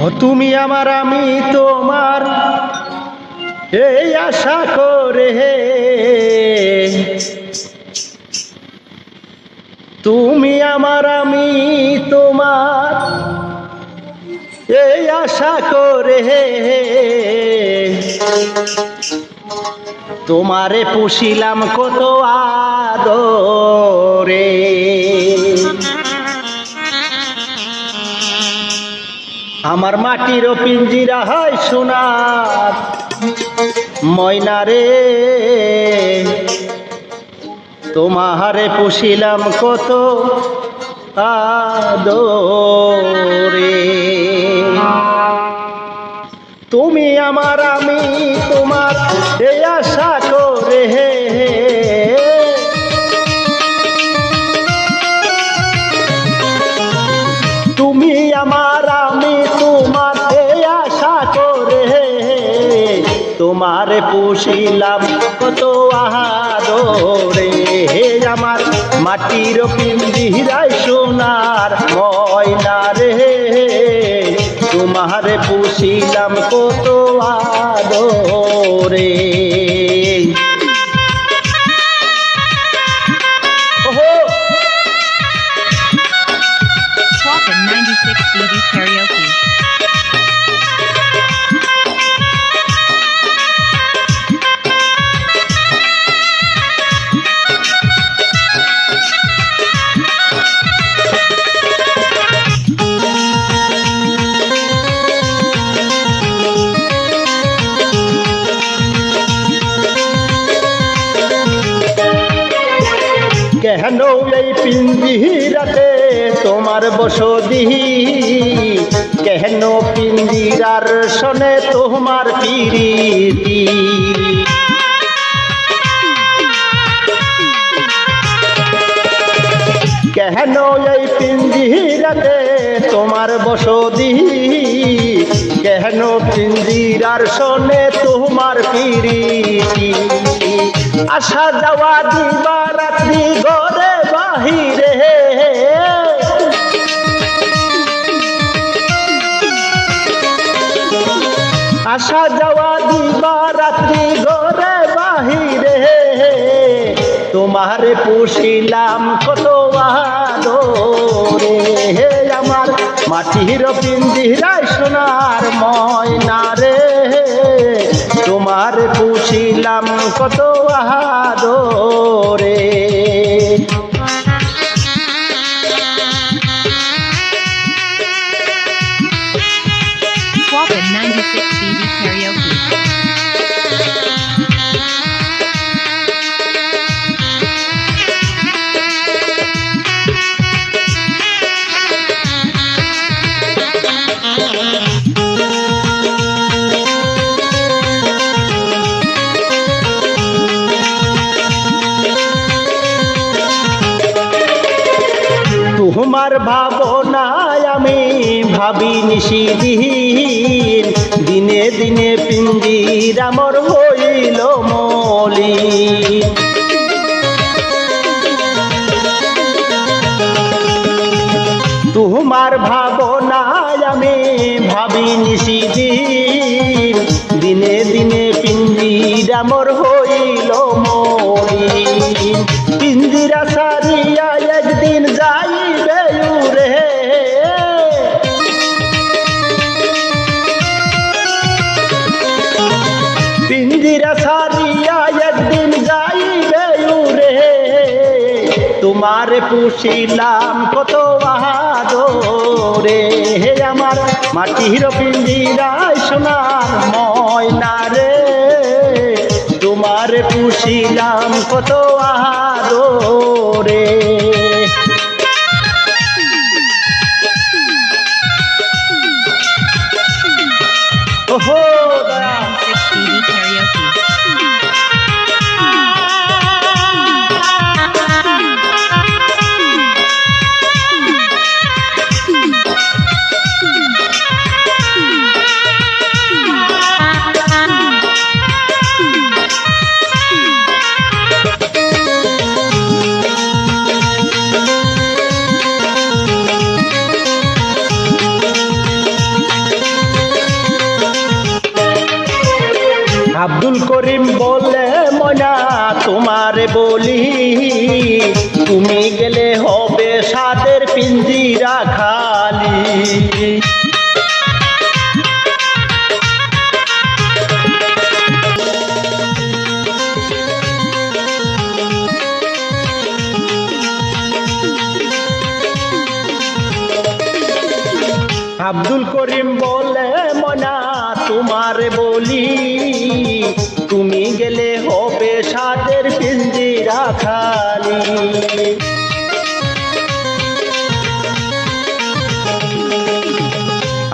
ও তুমি আমার আমি তোমার এই আশা করে, তুমি আমার আমি তোমার এই আশা করে, তোমারে পুষিলাম কত আদরে। আমার মাটিরও পিঞ্জিরা হয় সোনার ময়না রে, তোমারে পুষিলাম কত আদরে। তুমি আমার আমি তোমার এই আশা করে, তুমি আমার আমি তোমার এই আশা করে, তোমারে পুষিলাম কত আদরে। আমার মাটির পিঞ্জিরায় সোনার ময়না রে, তোমারে পুষিলাম কত আদরে। Swapin 96 BD Karaoke. কেন এই পিঞ্জিরাতে তোমার বসতি, কেন পিঞ্জিরার শোনে তোমার প্রীতি। কেন এই পিঞ্জিরাতে তোমার বসতি, কেন পিঞ্জিরার শোনে তোমার প্রীতি। আসা যাওয়া দিবা রাত্রি ঘরে বাহিরে, আসা যাওয়া দিবা রাত্রি ঘরে বাহিরে, তোমারে পুষিলাম কত আদরে। আমার মাটির পিঞ্জিরায় সোনার ময়না রে, তোমারে পুষিলাম কত আদরে। Swapin 96 BD Karaoke. তোমার ভাবনায় আমি ভাবি নিশিদিন, দিনে দিনে পিঞ্জিরা মোর হইল মলিন। তোমার ভাবনায় আমি ভাবি নিশিদিন, দিনে দিনে পিঞ্জিরা মোর হইল মলিন। পিঞ্জিরা সারিয়া একদিন যাইবে উড়ে, পিঞ্জিরা সারিয়া একদিন যাইবে উড়ে, তোমারে পুষিলাম কত আদরে। আমার মাটির পিঞ্জিরায় সোনার ময়না রে, তোমারে পুষিলাম কত আদরে। ওহো দয়া 96 BD Karaoke. করিম বলে ময়না তোমারে বলি, তুমি গেলে হবে সাদের পিঞ্জিরা খালি। আব্দুল করিম বলে ময়না তোমারে বলি, তুমি গেলে হবে সাদের পিঞ্জিরা খালি।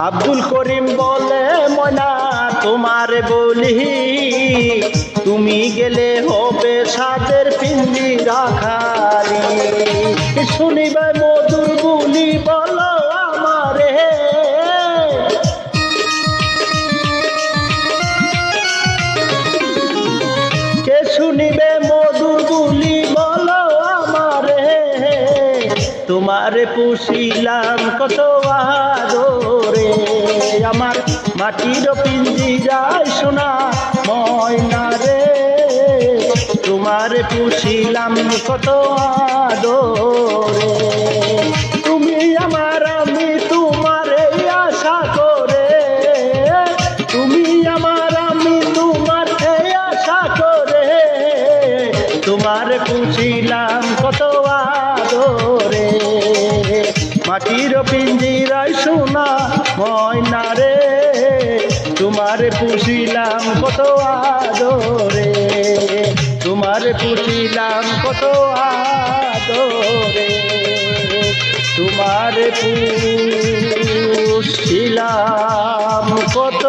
আব্দুল করিম বলে ময়না তোমারে বলি, তুমি গেলে হবে সাদের পিঞ্জিরা খালি। শুনিবে মধুর বুলি বলো আমারে, কে শুনিবে মধুর বুলি বলো আমারে। তোমারে পুষিলাম কত আদরে, আমার মাটির পিঞ্জিরায় সোনা ময়না রে। তোমারে পুষিলাম কত আদরে, তুমি আমার আমি তোমারে আশা করে, তুমি আমার আমি তোমার আশা করে। তোমারে পুষিলাম কত আদরে, মাটির পিঞ্জিরায় সোনা ময়না রে। তোমারে পুষিলাম কত আদরে, তোমারে পুষিলাম কত আদরে, তোমারে পুষিলাম কত